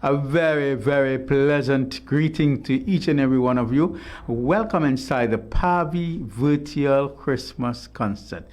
A very, very pleasant greeting to each and every one of you. Welcome inside the PAVI Virtual Christmas Concert.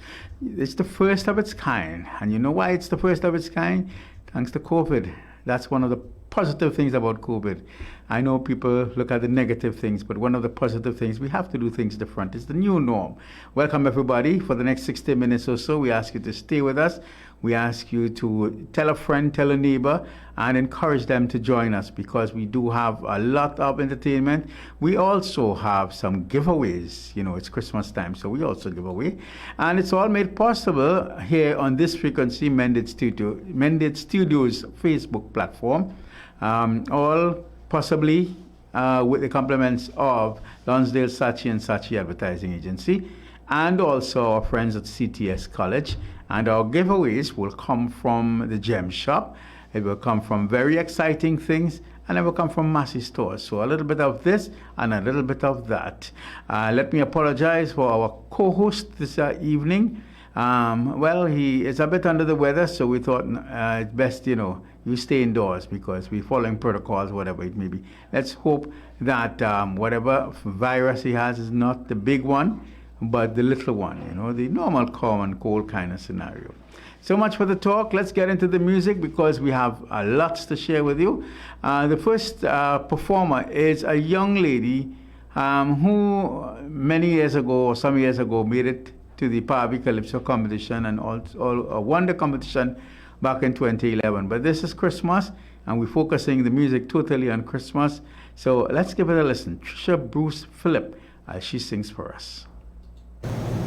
It's the first of its kind. And you know why it's the first of its kind? Thanks to COVID. That's one of the positive things about COVID. I know people look at the negative things, but one of the positive things, we have to do things different. It's the new norm. Welcome, everybody. For the next 60 minutes or so, we ask you to stay with us. We ask you to tell a friend, tell a neighbor, and encourage them to join us because we do have a lot of entertainment. We also have some giveaways. You know, it's Christmas time, so we also give away. And it's all made possible here on this frequency, Mended Studios Facebook platform. All possibly with the compliments of Lonsdale Saatchi and Saatchi Advertising Agency and also our friends at CTS College. And our giveaways will come from the Gem Shop. It will come from very exciting things, and it will come from Massey Stores. So a little bit of this and a little bit of that. Let me apologize for our co-host this evening. Well, he is a bit under the weather, so we thought it's best, you stay indoors because we're following protocols, whatever it may be. Let's hope that whatever virus he has is not the big one, but the little one, the normal common cold kind of scenario. So much for the talk. Let's get into the music because we have lots to share with you. The first performer is a young lady who many years ago, or some years ago, made it to the PAVI Calypso competition and also won the competition back in 2011. But this is Christmas, and we're focusing the music totally on Christmas. So let's give it a listen. Trisha Bruce Phillip, as she sings for us. Bright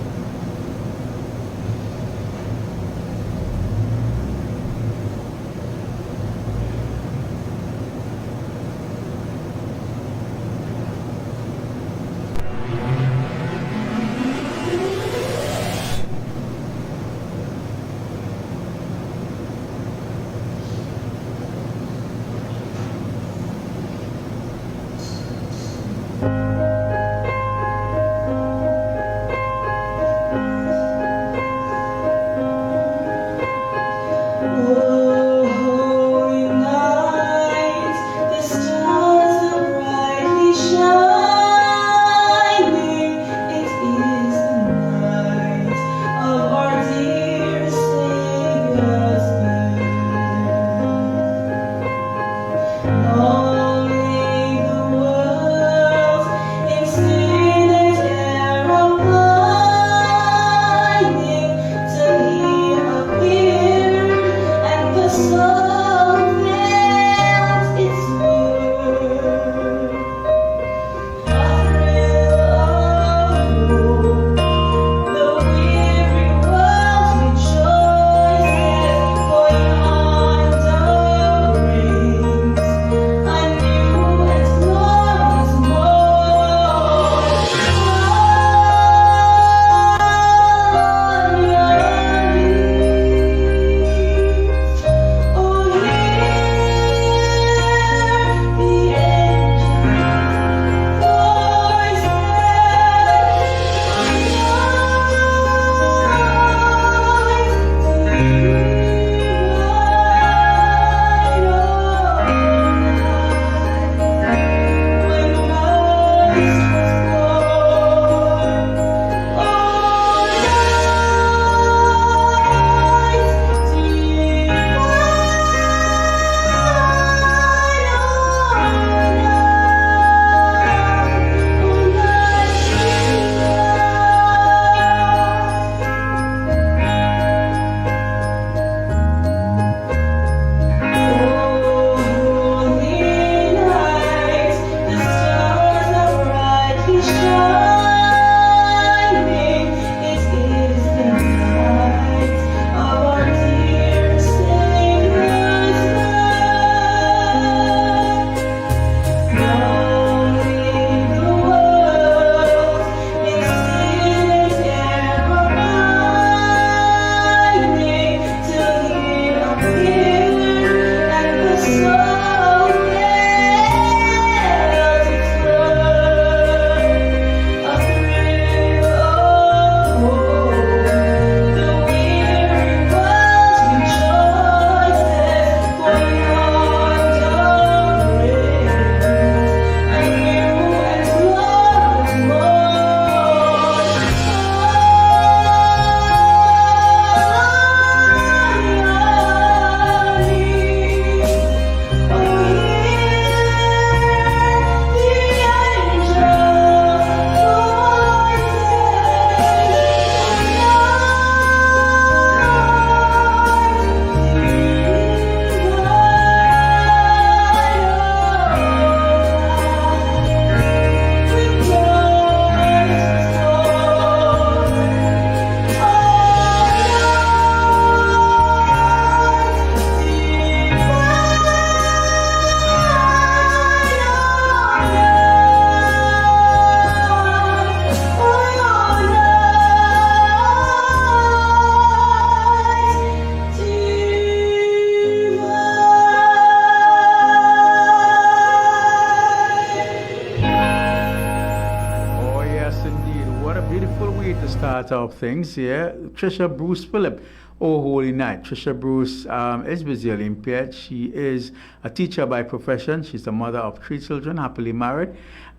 beautiful way to start off things here. Trisha Bruce Phillip. Oh, holy night. Trisha Bruce is visually impaired. She is a teacher by profession. She's the mother of 3 children, happily married.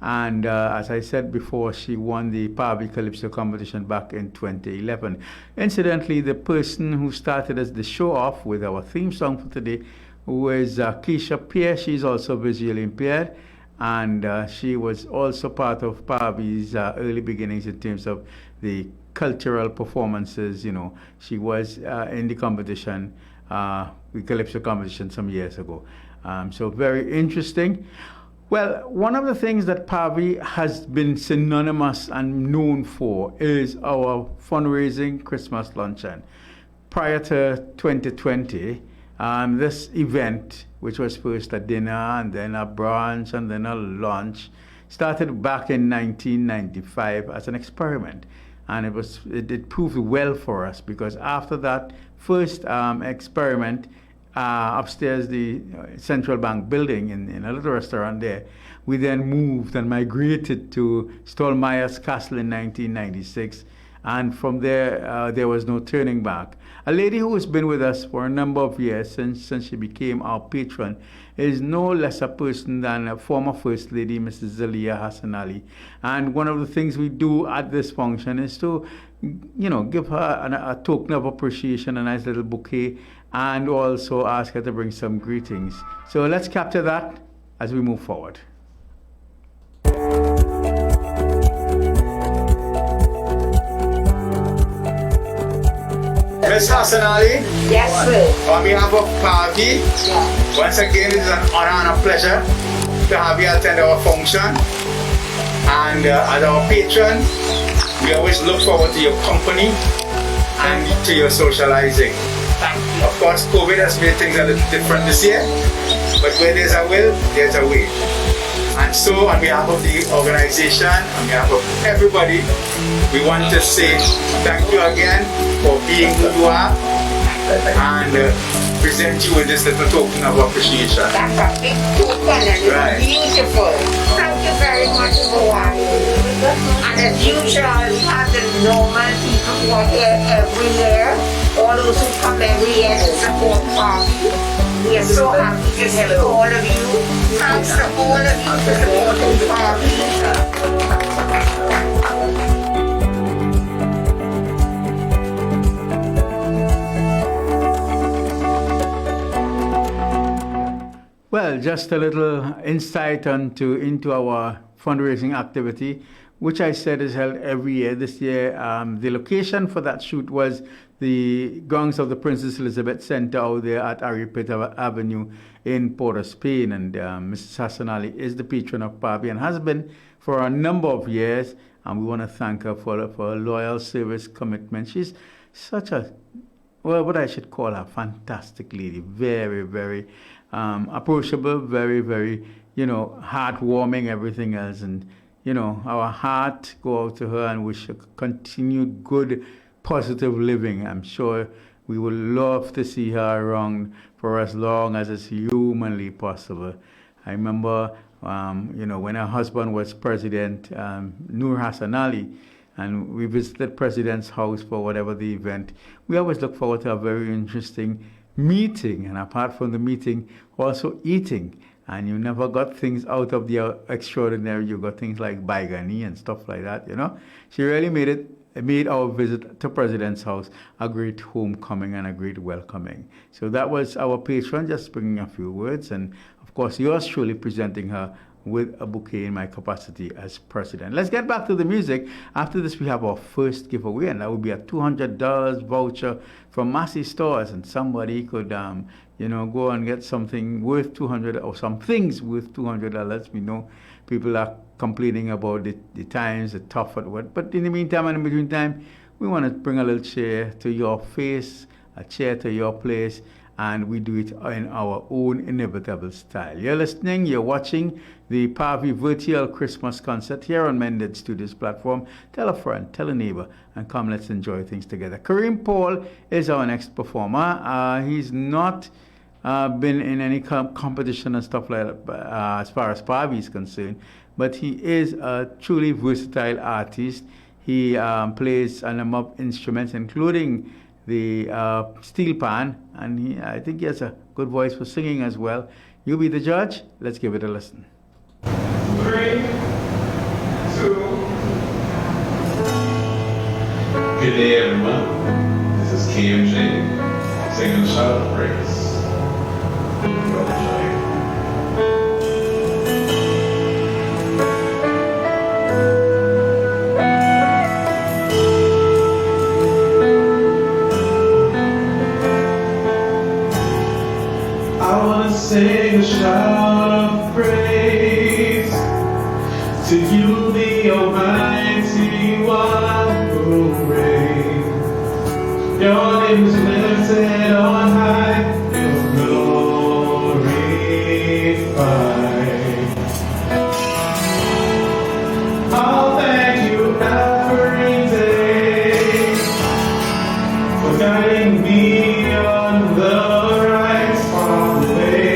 And as I said before, she won the PAVI Calypso competition back in 2011. Incidentally, the person who started us the show off with our theme song for today was Keisha Pierre. She's also visually impaired. And she was also part of PAVI's early beginnings in terms of the cultural performances. You know, she was in the competition, the Calypso competition some years ago. So very interesting. Well, one of the things that PAVI has been synonymous and known for is our fundraising Christmas luncheon. Prior to 2020, this event, which was first a dinner and then a brunch and then a lunch, started back in 1995 as an experiment. And it proved well for us, because after that first experiment, upstairs the Central Bank building in a little restaurant there, we then moved and migrated to Stallmeyer's Castle in 1996. And from there, there was no turning back. A lady who has been with us for a number of years, since she became our patron, is no less a person than a former First Lady, Mrs. Zalia Hassan Ali. And one of the things we do at this function is to, you know, give her a token of appreciation, a nice little bouquet, and also ask her to bring some greetings. So let's capture that as we move forward. Ms. Hassan Ali? Yes, sir. On behalf of PAVI, once again it is an honor and a pleasure to have you attend our function. And as our patron, we always look forward to your company and to your socializing. Thank you. Of course, COVID has made things a little different this year, but where there's a will, there's a way. And so, on behalf of the organization, on behalf of everybody, we want to say thank you again for being who you are, and present you with this little token of appreciation. That's a big token and it's beautiful. Thank you very much, Bhawani. And as usual, we have the normal people who are here every year. All those who come every year to support PAVI. We are so happy to see all of you. Thanks to all of you for supporting PAVI. Well, just a little insight into our fundraising activity, which I said is held every year. This year, the location for that shoot was the grounds of the Princess Elizabeth Center out there at Ariapeta Avenue in Port of Spain. And Mrs. Hassan Ali is the patron of PAVI and has been for a number of years. And we want to thank her for her loyal service commitment. She's such a, well, what I should call her, fantastic lady. Very, very approachable, very, very, you know, heartwarming, everything else. And, you know, our heart go out to her and wish her continued good, positive living. I'm sure we would love to see her around for as long as it's humanly possible. I remember, you know, when her husband was president, Nur Hassan Ali, and we visited President's house for whatever the event. We always look forward to a very interesting meeting, and apart from the meeting, also eating. And you never got things out of the extraordinary. You got things like baigani and stuff like that, you know. She really made our visit to President's house a great homecoming and a great welcoming. So that was our patron, just bringing a few words. And of course, yours truly presenting her with a bouquet in my capacity as president. Let's get back to the music. After this, we have our first giveaway, and that will be a $200 voucher from Massey Stores, and somebody could, you know, go and get something worth $200 or some things worth $200. We know people are complaining about the times, the tough at what, but in the meantime and in between time, we want to bring a little chair to your face, a chair to your place, and we do it in our own inevitable style. You're listening, you're watching the PAVI virtual Christmas concert here on Mended Studios platform. Tell a friend, tell a neighbor, and come, let's enjoy things together. Kareem Paul is our next performer. He's not been in any competition and stuff like that as far as PAVI is concerned, but he is a truly versatile artist. He plays a number of instruments, including the steel pan, and I think he has a good voice for singing as well. You be the judge. Let's give it a listen. 3, 2. Good day, everyone. This is KMJ singing Shout of Praise. Brother Jay. I want to sing a shout of praise to you, the Almighty One who reigns. Your name is lifted on high, you're glorified. I'll thank you every day for guiding me on the right pathway.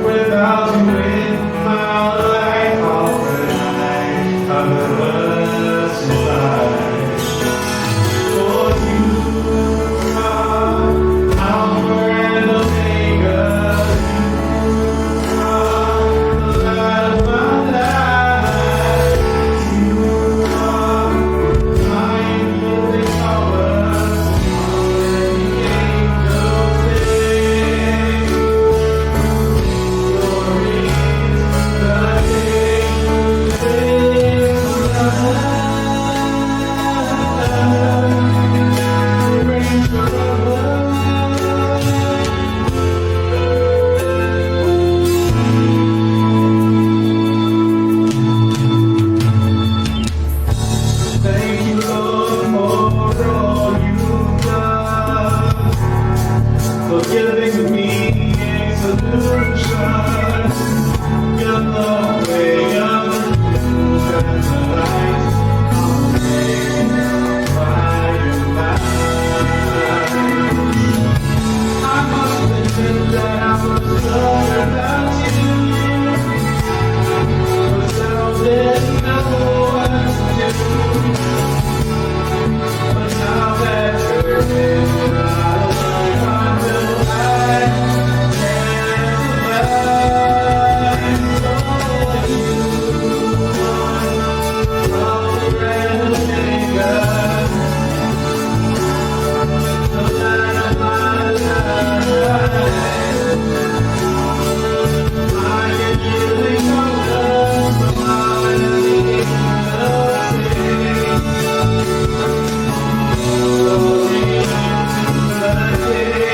Without you in my life, how could I ever survive? For you are Alpha and Omega. You are the light of my life. You are my healing power. The angels sing. Glory to the King. Praise the Thank you, Lord, for all you've done, for giving me a solution. You're the way, you're the truth, and the light. I'll sing by your light. I must admit that I was lost without you, 'cause I didn't know what to do. But now that you're in my life, I know I can survive. For you are Alpha and Omega, the light of my life. I am healing power from my angels sing. Glory to the King.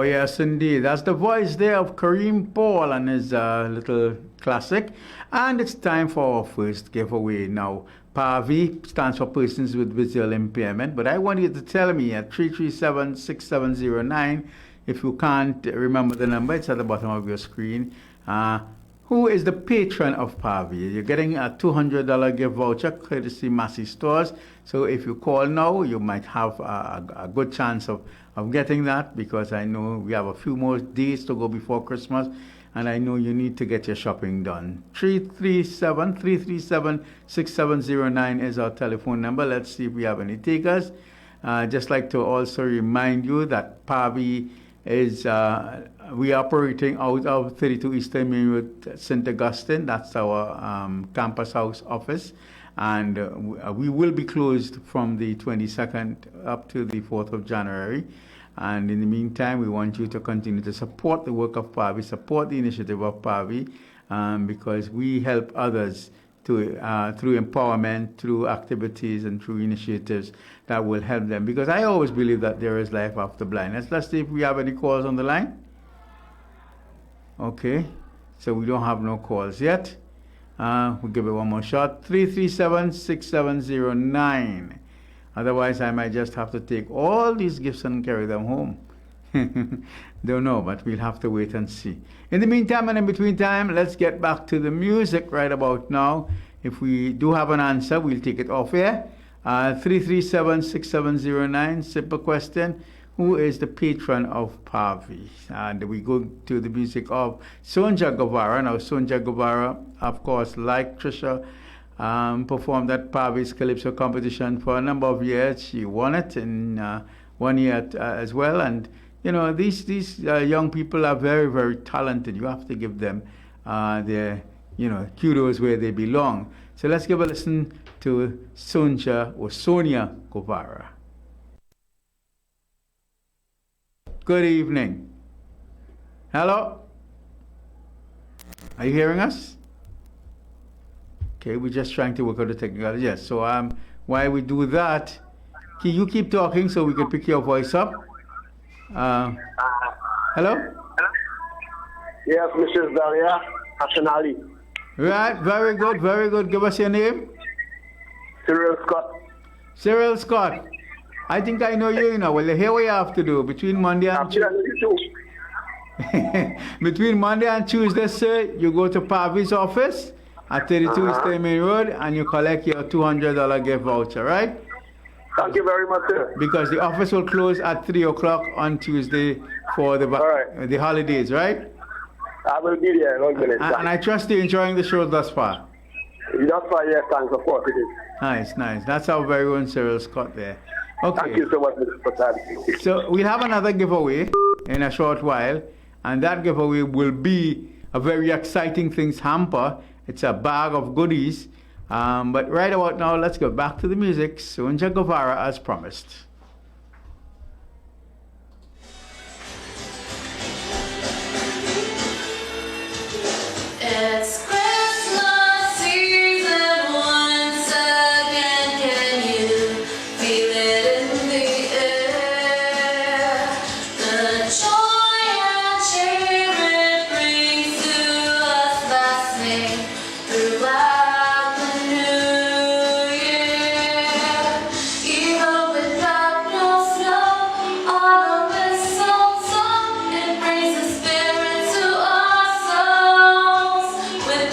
Yes, indeed. That's the voice there of Kareem Paul and his little Classic. And it's time for our first giveaway now. PAVI stands for Persons with Visual Impairment, but I want you to tell me at 337-6709, if you can't remember the number, it's at the bottom of your screen. Who is the patron of PAVI? You're getting a $200 gift voucher courtesy Massey Stores. So if you call now, you might have a good chance of getting that, because I know we have a few more days to go before Christmas, and I know you need to get your shopping done. 337-6709 is our telephone number. Let's see if we have any takers. Just like to also remind you that PAVI is we are operating out of 32 Eastern Main Road, St. Augustine. That's our campus house office. And we will be closed from the 22nd up to the 4th of January. And in the meantime, we want you to continue to support the work of PAVI, support the initiative of PAVI, because we help others to, through empowerment, through activities, and through initiatives that will help them. Because I always believe that there is life after blindness. Let's see if we have any calls on the line. Okay, so we don't have no calls yet. We'll give it one more shot. 337-6709. Otherwise, I might just have to take all these gifts and carry them home. Don't know, but we'll have to wait and see. In the meantime and in between time, let's get back to the music right about now. If we do have an answer, we'll take it off air. 337-6709, simple question. Who is the patron of PAVI? And we go to the music of Sonja Guevara. Now, Sonja Guevara, of course, like Trisha, performed at PAVI's Calypso competition for a number of years. She won it in 1 year as well. And, you know, these young people are very, very talented. You have to give them their, you know, kudos where they belong. So let's give a listen to Sonja or Sonia Guevara. Good evening. Hello? Are you hearing us? Okay, we're just trying to work out the technical. Yes, so while we do that, can you keep talking so we can pick your voice up? Hello? Yes, Mrs. Dalia Hassanali. Right, very good, very good. Give us your name. Cyril Scott. Cyril Scott. I think I know you, you know. Well, here we have to do between Monday and between Monday and Tuesday, sir, you go to PAVI's office at 32 Eastern Main Road and you collect your $200 gift voucher, right? Thank you very much, sir. Because the office will close at 3 o'clock on Tuesday for the holidays, right? I will be there in 1 minute. And I trust you're enjoying the show thus far. Thus far, yes, thanks, of course it is. Nice, nice. That's our very own Cyril Scott there. Okay. Thank you so much, Mr. Persad. So we'll have another giveaway in a short while, and that giveaway will be a very exciting things hamper. It's a bag of goodies. But right about now, let's go back to the music. Sonja Guevara as promised. It's Christmas season once again. Can you feel it in the air? The joy and cheer it brings to us lasting throughout the new year. Even without no snow on a mistletoe, it brings the spirit to our souls. With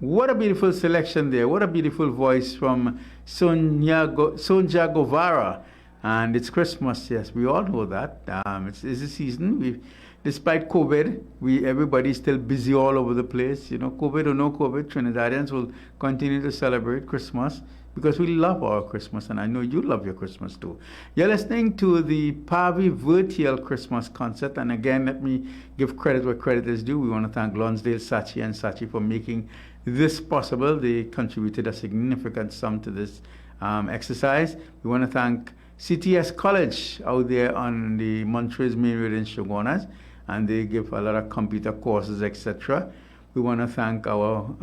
What a beautiful selection there. What a beautiful voice from Sonja Guevara. And it's Christmas, yes, we all know that. It's the season. Despite COVID, everybody's still busy all over the place. You know, COVID or no COVID, Trinidadians will continue to celebrate Christmas because we love our Christmas, and I know you love your Christmas too. You're listening to the PAVI virtual Christmas concert, and again, let me give credit where credit is due. We want to thank Lonsdale, Sachi, and Sachi for making this possible. They contributed a significant sum to this exercise. We want to thank CTS College out there on the Montrose Main Road in Shogunas, and they give a lot of computer courses, etc. We want to thank our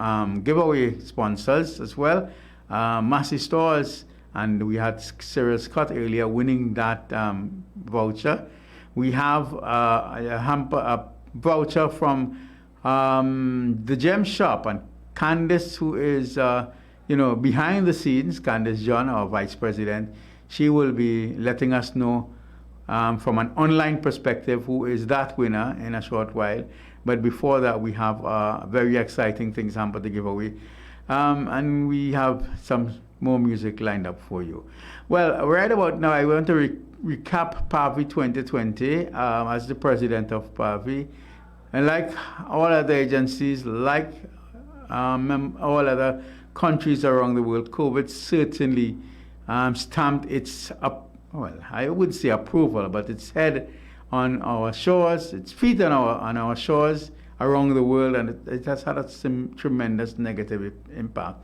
giveaway sponsors as well, Massey Stores, and we had Cyril Scott earlier winning that voucher. We have a voucher from the Gem Shop, and Candice, who is behind the scenes, Candice John, our Vice President, she will be letting us know from an online perspective who is that winner in a short while. But before that, we have very exciting things hampered to give away. And we have some more music lined up for you. Well, right about now, I want to recap PAVI 2020 as the president of PAVI. And like all other agencies, like all other countries around the world, COVID certainly stamped its, I would say approval, but its head on our shores, its feet on our shores around the world, and it has had a tremendous negative impact.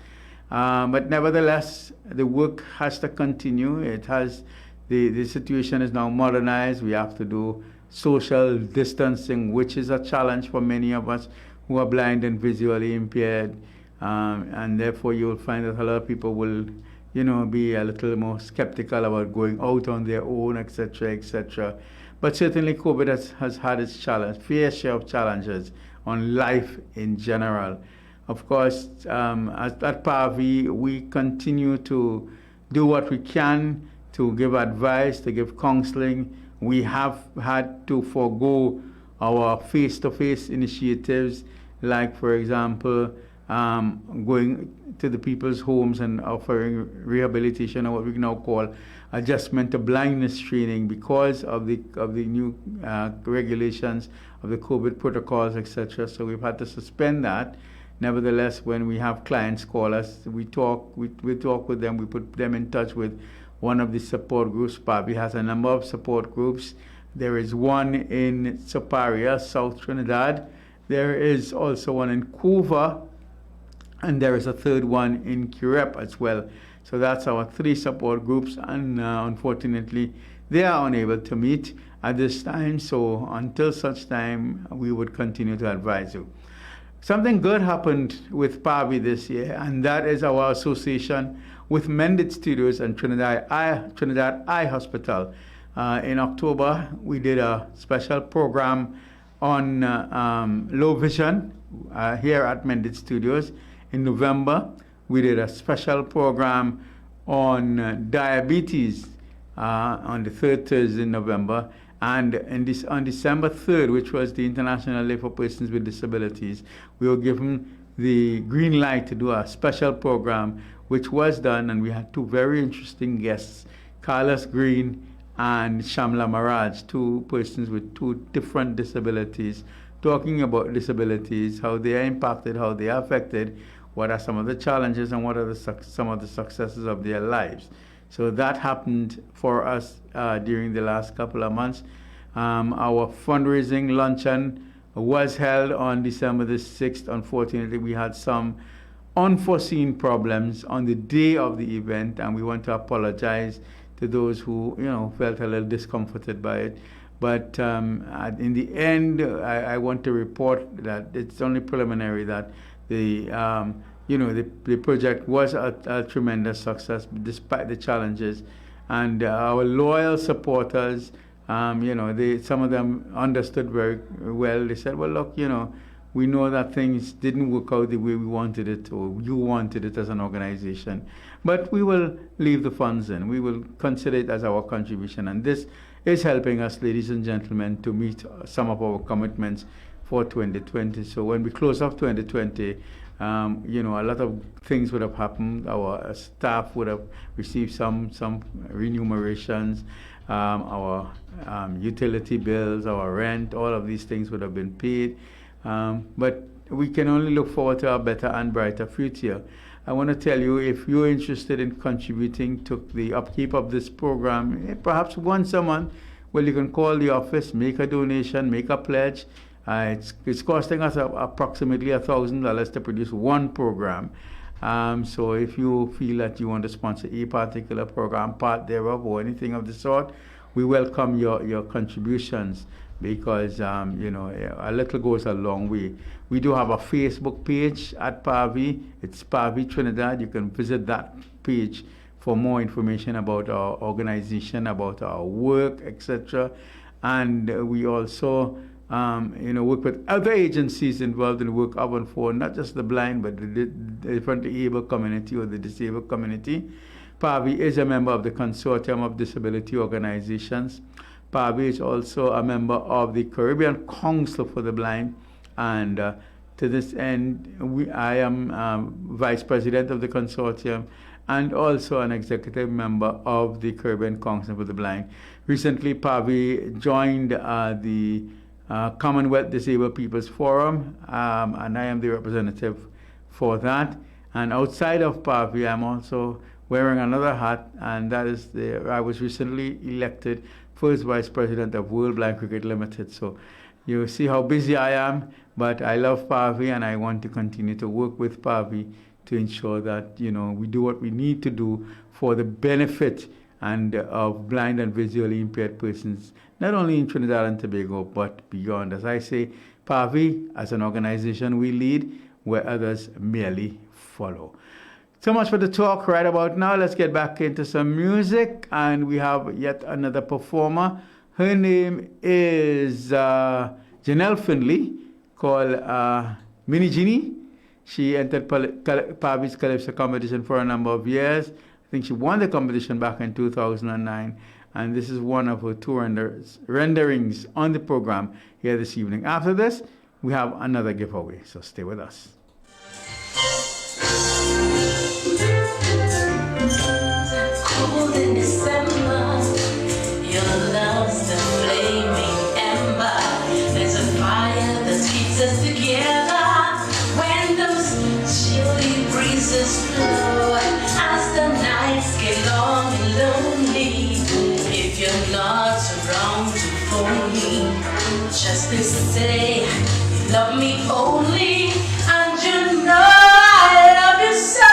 But nevertheless, the work has to continue. It has, the situation is now modernized. We have to do social distancing, which is a challenge for many of us who are blind and visually impaired. And therefore, you'll find that a lot of people will be a little more skeptical about going out on their own, etc., etc. But certainly COVID has had its fair share of challenges on life in general. Of course, at PAVI, we continue to do what we can to give advice, to give counseling. We have had to forego our face-to-face initiatives, like, for example, going to the people's homes and offering rehabilitation, or what we now call adjustment to blindness training, because of the new regulations of the COVID protocols, etc. So we've had to suspend that. Nevertheless, when we have clients call us, we talk with them. We put them in touch with one of the support groups. PAVI has a number of support groups. There is one in Soparia, South Trinidad. There is also one in Couva, and there is a third one in Curep as well. So that's our 3 support groups, and unfortunately, they are unable to meet at this time. So until such time, we would continue to advise you. Something good happened with PAVI this year, and that is our association with Mended Studios and Trinidad Eye Hospital. In October, we did a special program on low vision here at Mended Studios. In November, we did a special program on diabetes on the 3rd Thursday in November. And on December 3rd, which was the International Day for Persons with Disabilities, we were given the green light to do a special program, which was done, and we had 2 very interesting guests, Carlos Green and Shamla Maraj, 2 persons with 2 different disabilities, talking about disabilities, how they are impacted, how they are affected, what are some of the challenges, and what are some of the successes of their lives. So that happened for us during the last couple of months. Our fundraising luncheon was held on December the 6th. Unfortunately, we had some unforeseen problems on the day of the event, and we want to apologize to those who felt a little discomforted by it. But in the end, I want to report that it's only preliminary, that the project was a tremendous success despite the challenges, and our loyal supporters, some of them understood very well. They said, well, look, we know that things didn't work out the way we wanted it, or you wanted it as an organization, but we will leave the funds in. We will consider it as our contribution, and this is helping us, ladies and gentlemen, to meet some of our commitments for 2020. So when we close off 2020, a lot of things would have happened. Our staff would have received some remunerations. Our utility bills, our rent, all of these things would have been paid. But we can only look forward to a better and brighter future. I want to tell you, if you're interested in contributing to the upkeep of this program, perhaps once a month, well, you can call the office, make a donation, make a pledge. It's costing us approximately $1,000 to produce one program. So if you feel that you want to sponsor a particular program, part thereof, or anything of the sort, we welcome your contributions, because a little goes a long way. We do have a Facebook page at PAVI. It's PAVI Trinidad. You can visit that page for more information about our organization, about our work, etc. And we also work with other agencies involved in the work of and for not just the blind, but the differently able community or the disabled community. PAVI is a member of the Consortium of Disability Organizations. PAVI is also a member of the Caribbean Council for the Blind, and to this end, I am Vice President of the Consortium and also an executive member of the Caribbean Council for the Blind. Recently, PAVI joined the Commonwealth Disabled Peoples Forum, and I am the representative for that. And outside of PAVI, I'm also wearing another hat, and that is I was recently elected first Vice President of World Blind Cricket Limited. So you see how busy I am, but I love PAVI, and I want to continue to work with PAVI to ensure that we do what we need to do for the benefit and of blind and visually impaired persons, not only in Trinidad and Tobago, but beyond. As I say, PAVI, as an organization, we lead where others merely follow. So much for the talk right about now. Let's get back into some music, and we have yet another performer. Her name is Janelle Finley, called Mini Genie. She entered PAVI's Calypso competition for a number of years. I think she won the competition back in 2009, and this is one of her two renderings on the program here this evening. After this, we have another giveaway, so stay with us. Cold in December, your love's the flaming ember. There's a fire that keeps us together when those chilly breezes blow. As the nights get long and lonely, if you're not around to phone me, just to say you love me only, and you know I love you so.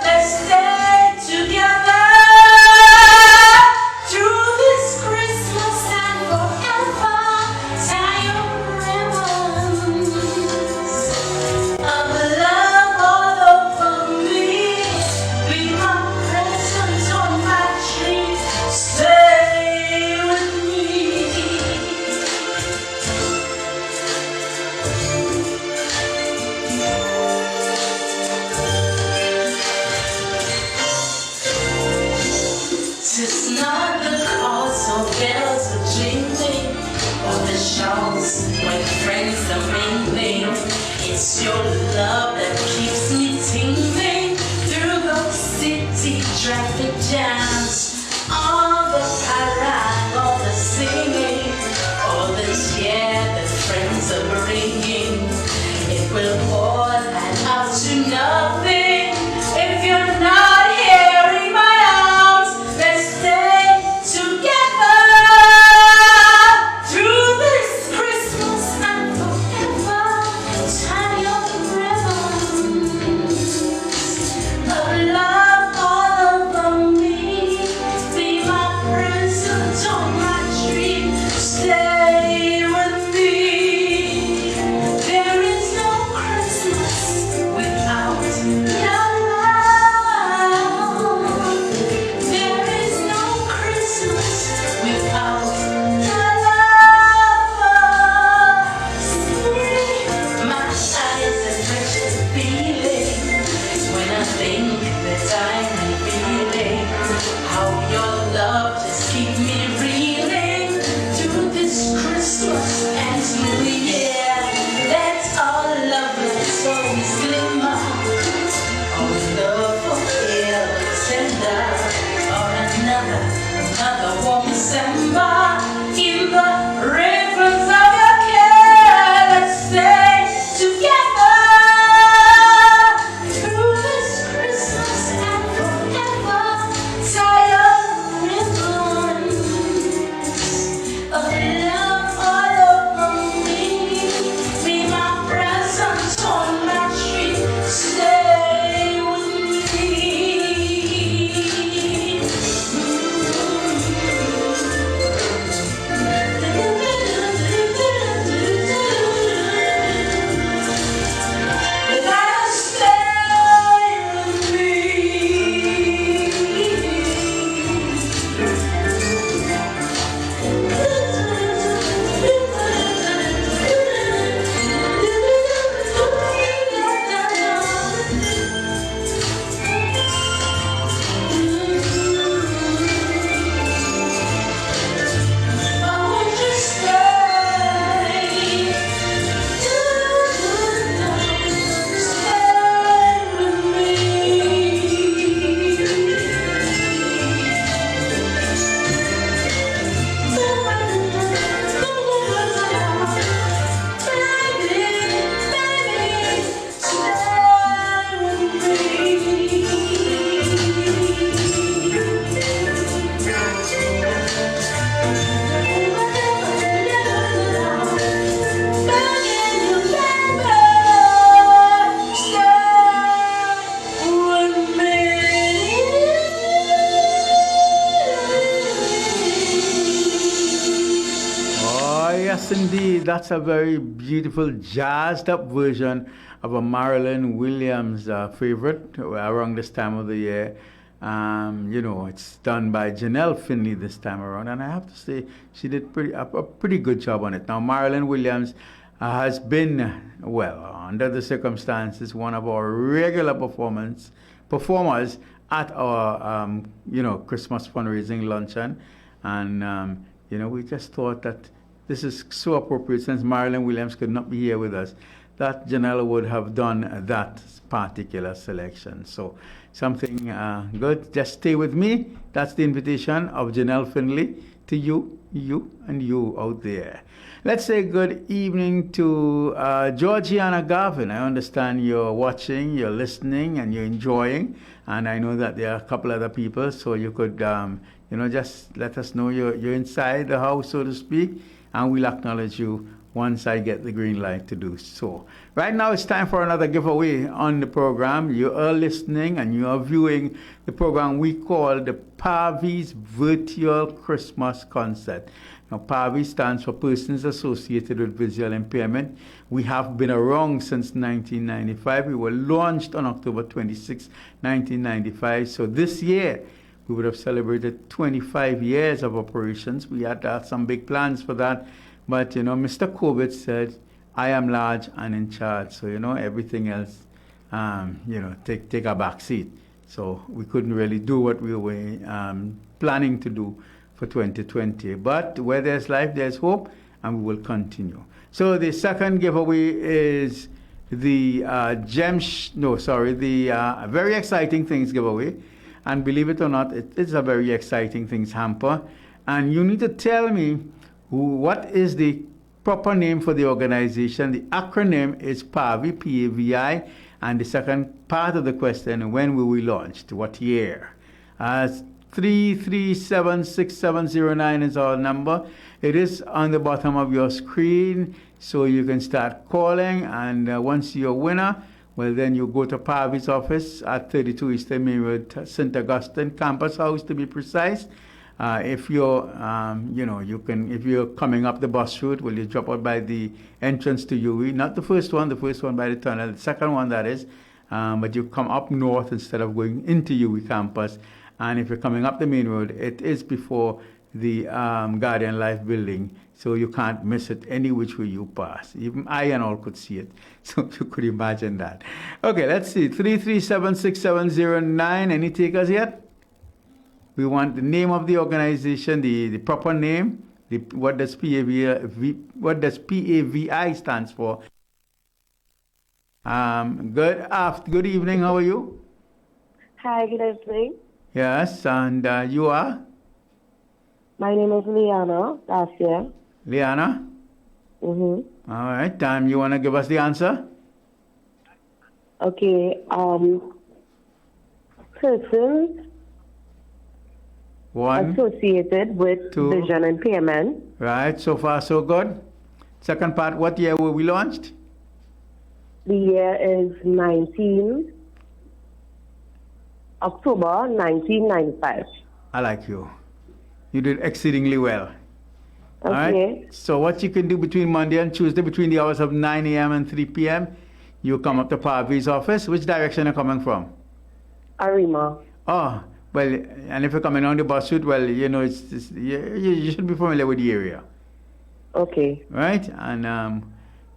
Let's stay together through this Christmas and forever. Tie your ribbons of love all over me. Be my present on my tree. Stay with me. Tis not the calls or bells are jingling, or the shawls when friends are mingling. It's your love that keeps me tingling through those city traffic jams. All the parade, all the singing, all the cheer that friends are bringing. It will all add up to nothing if you're not here in my arms. Let's stay together through this Christmas and forever. Tie your ribbons Yes, indeed. That's a very beautiful, jazzed up version of a Marilyn Williams favorite around this time of the year. It's done by Janelle Finley this time around, and I have to say she did a pretty good job on it. Now, Marilyn Williams has been, well, under the circumstances, one of our regular performers at our, Christmas fundraising luncheon, and we just thought that this is so appropriate since Marilyn Williams could not be here with us, that Janelle would have done that particular selection. So something good. Just stay with me. That's the invitation of Janelle Finley to you, and you out there. Let's say good evening to Georgiana Garvin. I understand you're watching, you're listening, and you're enjoying. And I know that there are a couple other people, so you could, just let us know you're inside the house, so to speak, and we'll acknowledge you once I get the green light to do so. Right now it's time for another giveaway on the program. You are listening and you are viewing the program we call the PAVI's Virtual Christmas Concert. Now, PAVI stands for Persons Associated with Visual Impairment. We have been around since 1995. We were launched on October 26, 1995. So this year, we would have celebrated 25 years of operations. We had some big plans for that. But, Mr. COVID said, I am large and in charge. So, everything else, take a back seat. So we couldn't really do what we were planning to do for 2020. But where there's life, there's hope, and we will continue. So the second giveaway is the Very Exciting Things giveaway. And believe it or not, it is a very exciting things hamper. And you need to tell me what is the proper name for the organization. The acronym is PAVI, P-A-V-I. And the second part of the question, when will we launch? What year? 3376709 is our number. It is on the bottom of your screen, so you can start calling. And once you're a winner, well, then you go to PAVI's office at 32 Eastern Main Road, St. Augustine, Campus House to be precise. If you're, if you're coming up the bus route, well, you drop out by the entrance to UE, not the first one by the tunnel, the second one that is, but you come up north instead of going into UE campus. And if you're coming up the main road, it is before the Guardian Life building, so you can't miss it any which way you pass. Even I and all could see it, so you could imagine that. Okay, let's see, 3376709, any takers yet? We want the name of the organization, the proper name, what does PAVI stands for. Good evening, how are you? Hi, good evening. Yes, and you are? My name is Liana, last year. Liana? Mm-hmm. All right, you want to give us the answer? Okay, persons associated with vision impairment. Right, so far so good. Second part, what year were we launched? The year is October 1995. I like you. You did exceedingly well. Okay. All right. So what you can do between Monday and Tuesday, between the hours of 9 a.m. and 3 p.m., you come up to PAVI's office. Which direction are you coming from? Arima. Oh, well, and if you're coming on the bus route, well, you should be familiar with the area. Okay. Right? And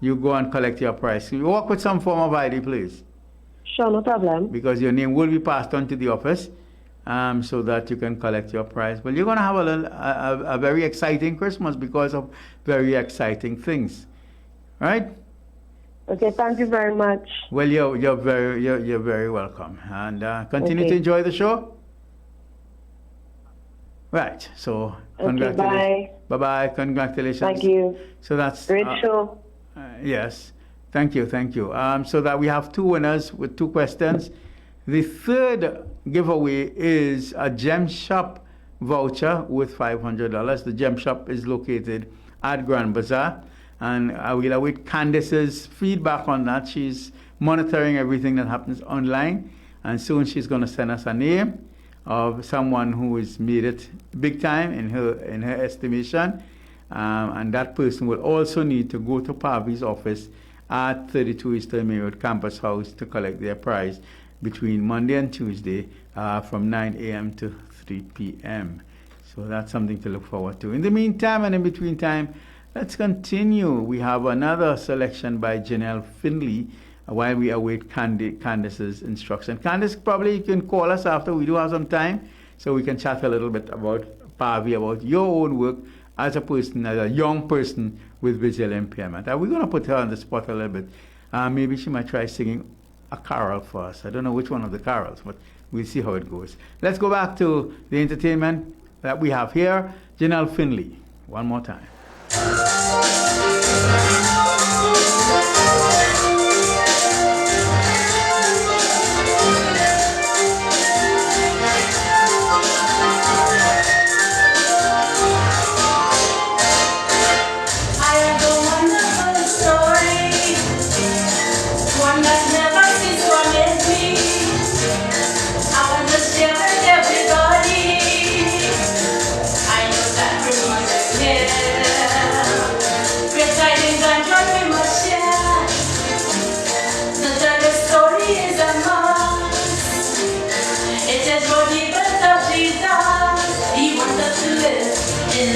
you go and collect your prize. You walk with some form of ID, please. Sure, no problem. Because your name will be passed on to the office so that you can collect your prize. Well, you're going to have a very exciting Christmas because of very exciting things. Right? Okay, thank you very much. Well, you're very welcome. And continue to enjoy the show. Right. So, congratulations. Okay, bye. Bye-bye. Congratulations. Thank you. So that's... Great show. Yes. Thank you. So that we have two winners with two questions. The third giveaway is a Gem Shop voucher worth $500. The Gem Shop is located at Grand Bazaar. And I will await Candice's feedback on that. She's monitoring everything that happens online. And soon she's going to send us a name of someone who has made it big time in her estimation. and that person will also need to go to PAVI's office at 32 Eastern Main Road Campus House to collect their prize between Monday and Tuesday from 9 a.m. to 3 p.m. So that's something to look forward to. In the meantime and in between time, let's continue. We have another selection by Janelle Finley while we await Candice's instruction. Candice, probably you can call us after. We do have some time, so we can chat a little bit about PAVI, about your own work as a person, as a young person with visual impairment. We're going to put her on the spot a little bit. Maybe she might try singing a carol for us. I don't know which one of the carols, but we'll see how it goes. Let's go back to the entertainment that we have here. Janelle Finley, one more time.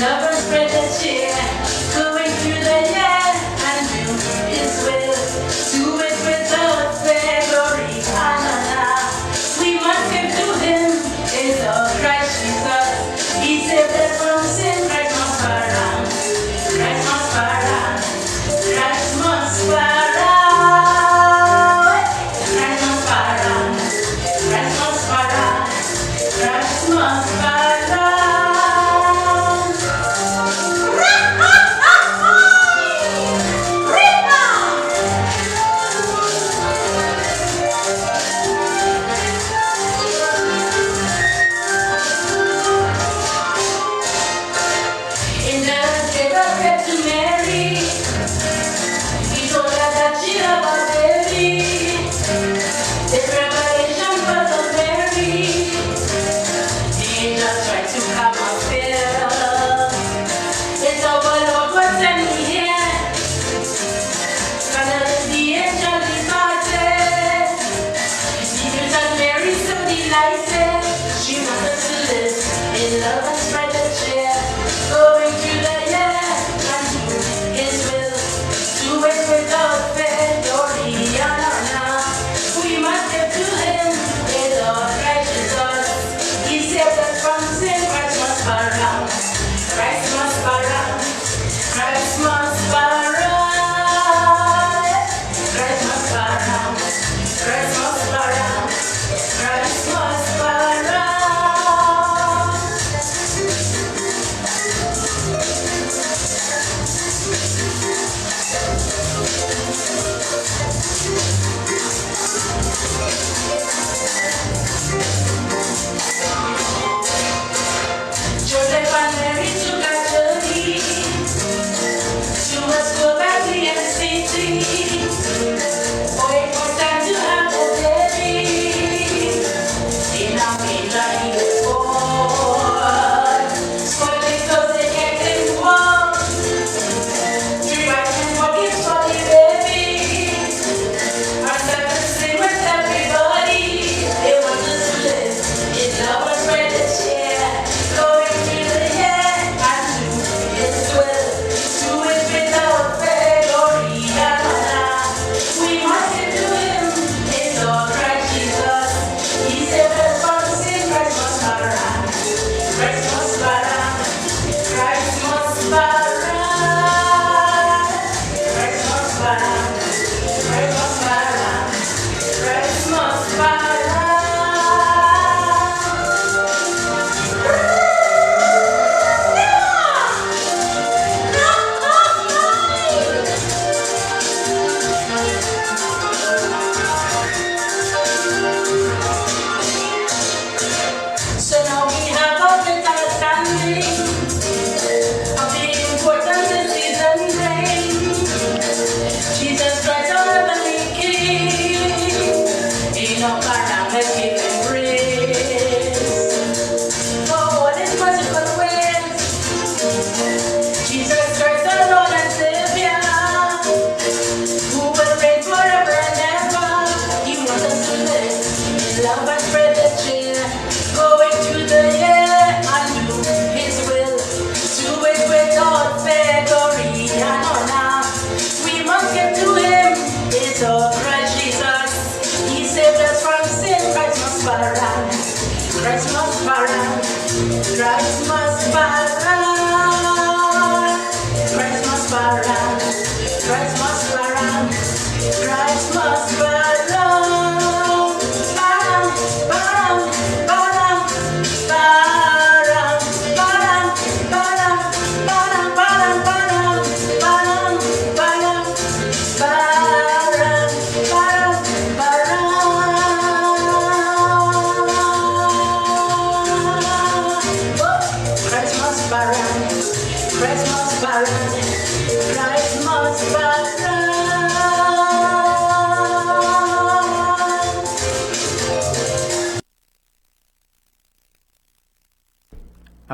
Lovers spread the cheer, going through the year, and do His will, do it without fair glory. We must give to Him, is all Christ Jesus. He saved us from sin. Christ must around, Christ must around, Christ must around, Christ must around, Christ must around, Christ must around. Love and spread the cheer, going through the year, and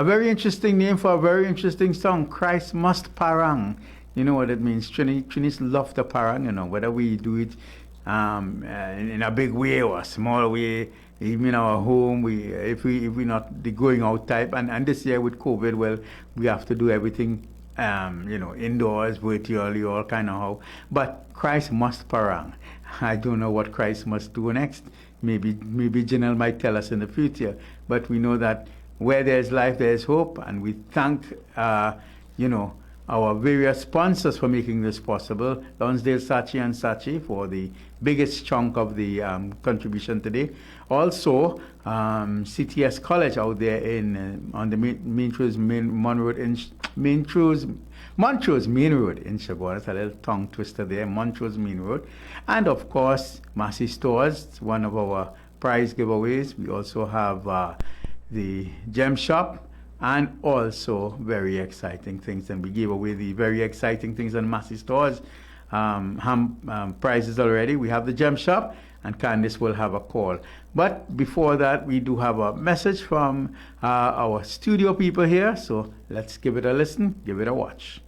A very interesting name for a very interesting song, Christ Must Parang. You know what it means. Trinis love the parang, you know, whether we do it in a big way or a small way, even in our home, if we're not the going out type. And this year with COVID, well, we have to do everything, indoors, virtually, all kind of how. But Christ must parang. I don't know what Christ must do next. Maybe Janelle might tell us in the future. But we know that where there's life, there's hope. And we thank, our various sponsors for making this possible. Lonsdale Saatchi and Saatchi for the biggest chunk of the contribution today. Also, CTS College out there on the Montrose Main Road in Chagua. That's a little tongue twister there, Montrose Main Road. And of course, Massey Stores, one of our prize giveaways. We also have the Gem Shop, and also very exciting things. And we gave away the very exciting things on Massey Stores. Prizes already. We have the Gem Shop, and Candice will have a call. But before that, we do have a message from our studio people here. So let's give it a listen, give it a watch.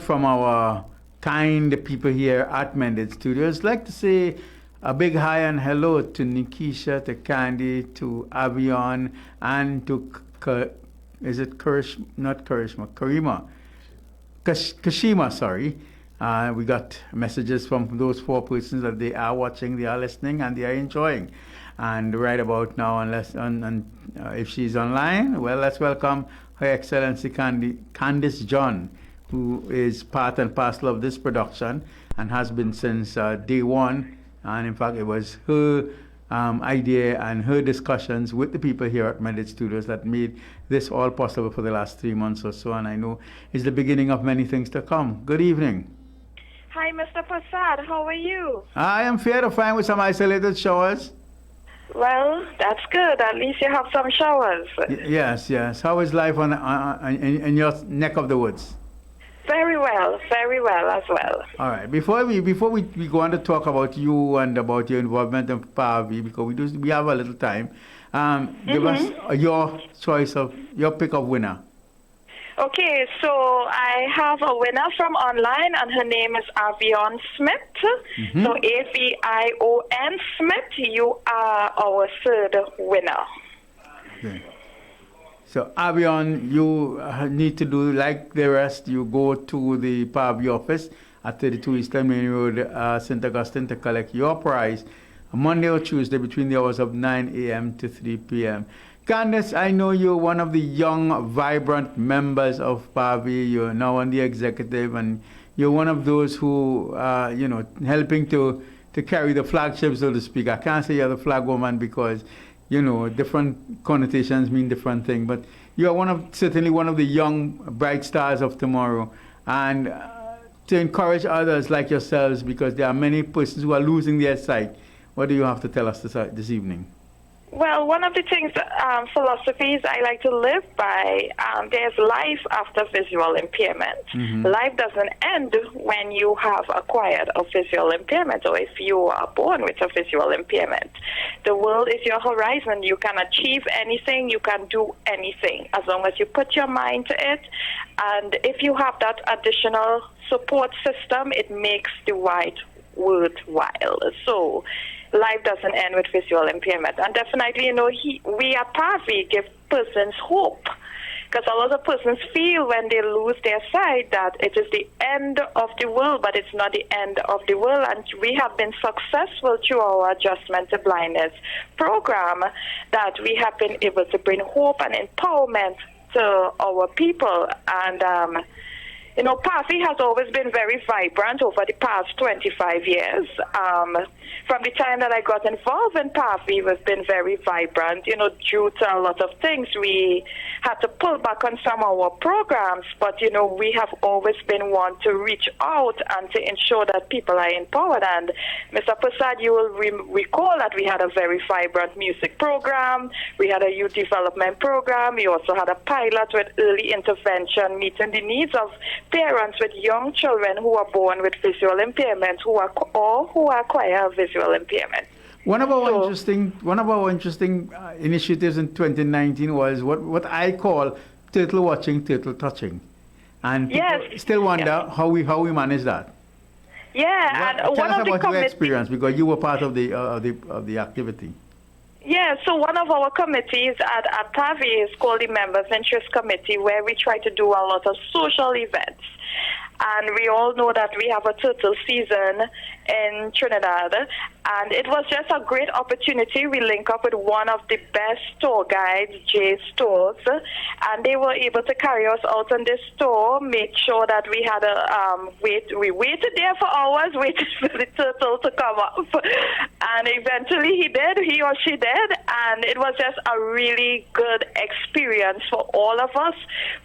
From our kind people here at Mended Studios. I'd like to say a big hi and hello to Nikisha, to Candy, to Avion, and to Kashima, sorry. We got messages from those 4 persons that they are watching, they are listening, and they are enjoying. And right about now, if she's online, well, let's welcome Her Excellency Candice John, who is part and parcel of this production and has been since day one. And in fact, it was her idea and her discussions with the people here at Mended Studios that made this all possible for the last 3 months or so. And I know it's the beginning of many things to come. Good evening. Hi, Mr. Persad. How are you? I am fair to find with some isolated showers. Well, that's good. At least you have some showers. Yes. How is life in your neck of the woods? Very well as well. All right. Before we go on to talk about you and about your involvement in PAVI, because we have a little time, give us your choice of your pick of winner. Okay, so I have a winner from online, and her name is Avion Smith. So Avion Smith, you are our third winner. Okay. So, Avion, you need to do like the rest. You go to the PAVI office at 32 Eastern Main Road, St. Augustine, to collect your prize Monday or Tuesday between the hours of 9 a.m. to 3 p.m. Candice, I know you're one of the young, vibrant members of PAVI. You're now on the executive, and you're one of those who, helping to carry the flagship, so to speak. I can't say you're the flag woman because different connotations mean different things, but you are certainly one of the young, bright stars of tomorrow. And to encourage others like yourselves, because there are many persons who are losing their sight. What do you have to tell us this evening? Well, one of the things, philosophies I like to live by, there's life after visual impairment. Life doesn't end when you have acquired a visual impairment or if you are born with a visual impairment. The world is your horizon. You can achieve anything. You can do anything as long as you put your mind to it. And if you have that additional support system, it makes the ride worthwhile. So life doesn't end with visual impairment. And definitely, we at PAVI give persons hope. Because a lot of persons feel when they lose their sight that it is the end of the world, but it's not the end of the world. And we have been successful through our Adjustment to Blindness program that we have been able to bring hope and empowerment to our people. And PAVI has always been very vibrant over the past 25 years. From the time that I got involved in PAVI, we've been very vibrant. Due to a lot of things, we had to pull back on some of our programs, but, we have always been one to reach out and to ensure that people are empowered. And Mr. Persad, you will recall that we had a very vibrant music program. We had a youth development program. We also had a pilot with early intervention, meeting the needs of parents with young children who are born with visual impairment who acquire visual impairment. One of our interesting initiatives in 2019 was what I call turtle watching, turtle touching, and people still wonder how we manage that. Yeah, tell us about your experience because you were part of the activity. Yeah, so one of our committees at PAVI is called the Members Interest Committee, where we try to do a lot of social events. And we all know that we have a turtle season in Trinidad. And it was just a great opportunity. We link up with one of the best tour guides, Jay's Tours, and they were able to carry us out on this tour, make sure that we had we waited there for hours, waited for the turtle to come up. And eventually he or she did. And it was just a really good experience for all of us.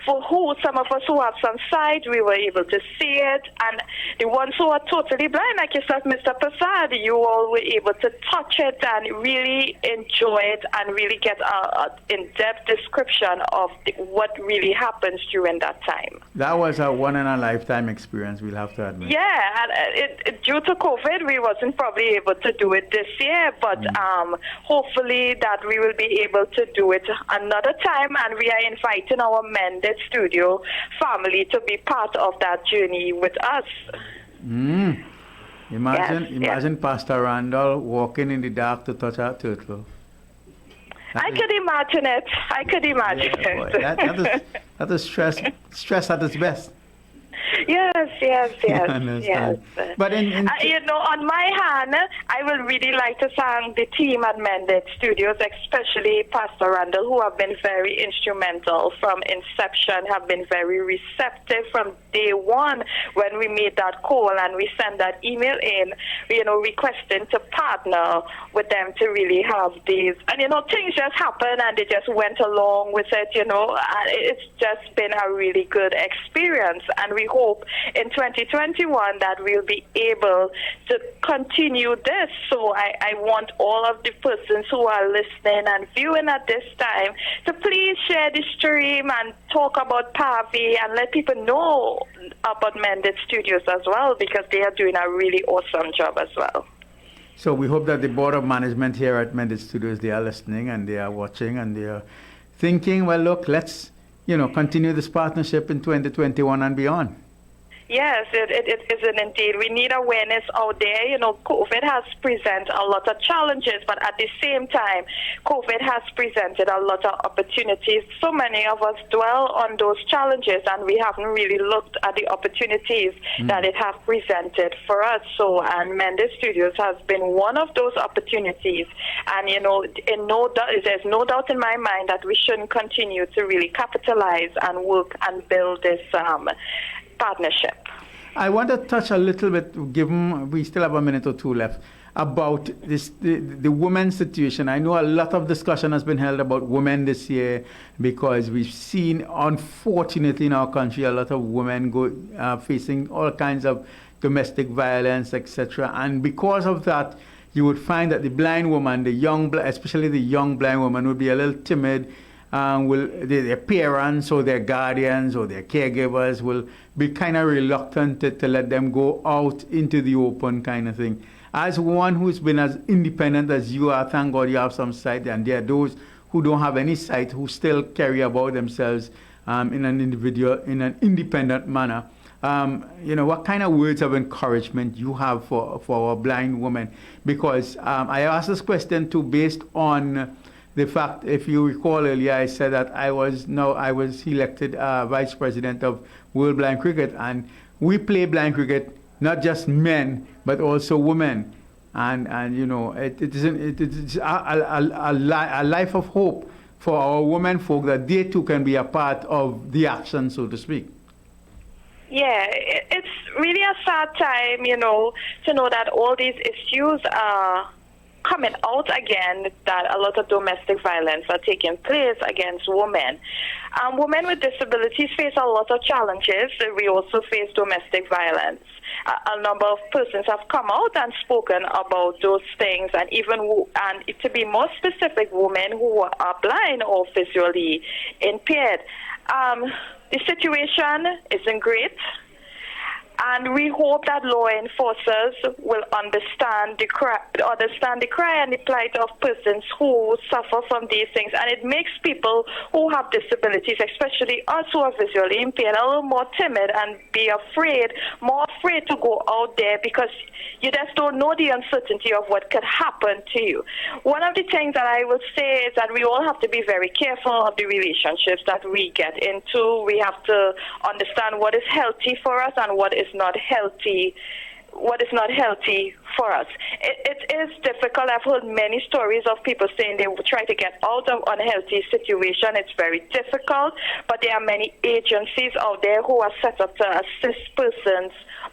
Some of us who have some sight, we were able to see it. And the ones who are totally blind, like yourself, Mr. Persad, you all were able to touch it and really enjoy it and really get an in-depth description of what really happens during that time. That was a one-in-a-lifetime experience, we'll have to admit. Yeah, and due to COVID, we wasn't probably able to do it this year, but hopefully that we will be able to do it another time, and we are inviting our Mended Studio family to be part of that journey with us. Imagine Pastor Randall walking in the dark to touch our turtle. I could imagine it. That is stress at its best. Yes. But on my hand, I will really like to thank the team at Mended Studios, especially Pastor Randall, who have been very instrumental from inception, have been very receptive from day one when we made that call and we sent that email in, requesting to partner with them to really have these. And, things just happened and they just went along with it, It's just been a really good experience. And we hope in 2021 that we'll be able to continue this. So I want all of the persons who are listening and viewing at this time to please share the stream and talk about PAVI and let people know about Mended Studios as well, because they are doing a really awesome job as well. So we hope that the Board of Management here at Mended Studios, they are listening and they are watching and they are thinking, well, look, let's continue this partnership in 2021 and beyond. Yes, it isn't indeed. We need awareness out there. COVID has presented a lot of challenges, but at the same time, COVID has presented a lot of opportunities. So many of us dwell on those challenges, and we haven't really looked at the opportunities that it has presented for us. So, and Mended Studios has been one of those opportunities. And, there's no doubt in my mind that we shouldn't continue to really capitalize and work and build this partnership. I want to touch a little bit, given we still have a minute or two left, about the women's situation. I know a lot of discussion has been held about women this year because we've seen, unfortunately, in our country, a lot of women facing all kinds of domestic violence, etc. And because of that, you would find that the blind woman, especially the young blind woman, would be a little timid. Their parents or their guardians or their caregivers will be kind of reluctant to let them go out into the open kind of thing. As one who's been as independent as you are, thank God you have some sight, and there are those who don't have any sight who still carry about themselves in an independent manner. What kind of words of encouragement you have for our blind women? Because I asked this question too based on the fact, if you recall earlier, I said that I was elected vice president of World Blind Cricket, and we play blind cricket, not just men, but also women. And it is a life of hope for our women folk that they too can be a part of the action, so to speak. Yeah, it's really a sad time, to know that all these issues are coming out again, that a lot of domestic violence are taking place against women. Women with disabilities face a lot of challenges. We also face domestic violence. A number of persons have come out and spoken about those things, and to be more specific, women who are blind or visually impaired. The situation isn't great. And we hope that law enforcers will understand the cry and the plight of persons who suffer from these things. And it makes people who have disabilities, especially us who are visually impaired, a little more timid and more afraid to go out there, because you just don't know the uncertainty of what could happen to you. One of the things that I would say is that we all have to be very careful of the relationships that we get into. We have to understand what is healthy for us and what is not healthy for us. It is difficult. I've heard many stories of people saying they will try to get out of unhealthy situation. It's very difficult, but there are many agencies out there who are set up to assist persons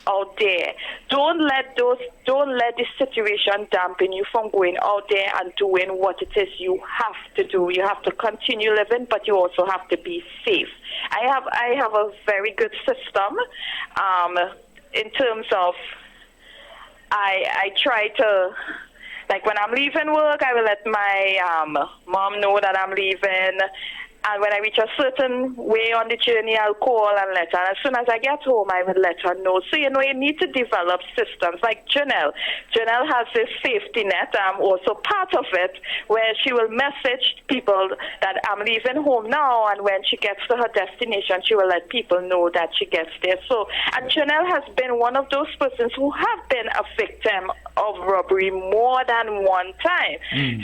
out there. Don't let this situation dampen you from going out there and doing what it is you have to do. You have to continue living, but you also have to be safe. I have a very good system in terms of I try to, like when I'm leaving work, I will let my mom know that I'm leaving. And when I reach a certain way on the journey, I'll call and let her. And as soon as I get home, I will let her know. So, you need to develop systems like Janelle. Janelle has this safety net. I'm also part of it, where she will message people that I'm leaving home now. And when she gets to her destination, she will let people know that she gets there. So, and Janelle has been one of those persons who have been a victim of robbery more than one time.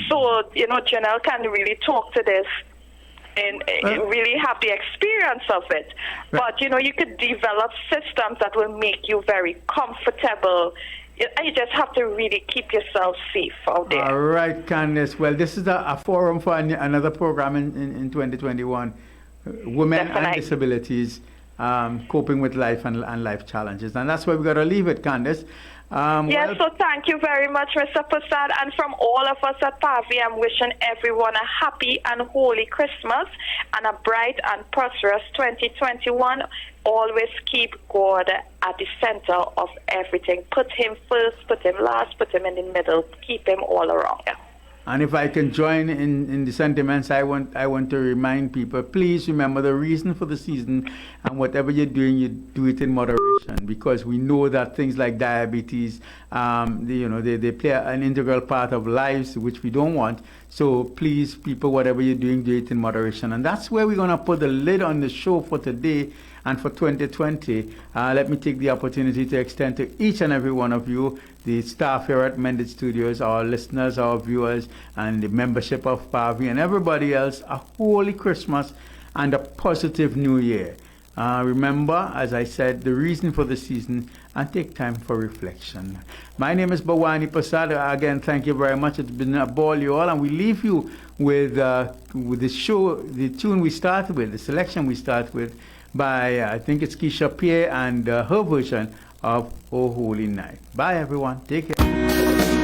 So, Janelle can really talk to this and really have the experience of it. But, you could develop systems that will make you very comfortable. You just have to really keep yourself safe out there. All right, Candice. Well, this is a forum for another program in 2021. Women and disabilities, coping with life and life challenges. And that's where we've got to leave it, Candice. So thank you very much, Mr. Persad. And from all of us at PAVI, I'm wishing everyone a happy and holy Christmas and a bright and prosperous 2021. Always keep God at the center of everything. Put him first, put him last, put him in the middle. Keep him all around. And if I can join in the sentiments, I want to remind people, please remember the reason for the season, and whatever you're doing, you do it in moderation, because we know that things like diabetes, they play an integral part of lives, which we don't want. So please, people, whatever you're doing, do it in moderation. And that's where we're going to put the lid on the show for today. And for 2020, let me take the opportunity to extend to each and every one of you, the staff here at Mended Studios, our listeners, our viewers, and the membership of PAVI, and everybody else, a holy Christmas and a positive New Year. Remember, as I said, the reason for the season, and take time for reflection. My name is Bhawani Persad. Again, thank you very much. It's been a ball, you all, and we leave you with the show, the tune we start with, the selection we start with, by, I think it's Keisha Pierre and her version of Oh Holy Night. Bye, everyone. Take care.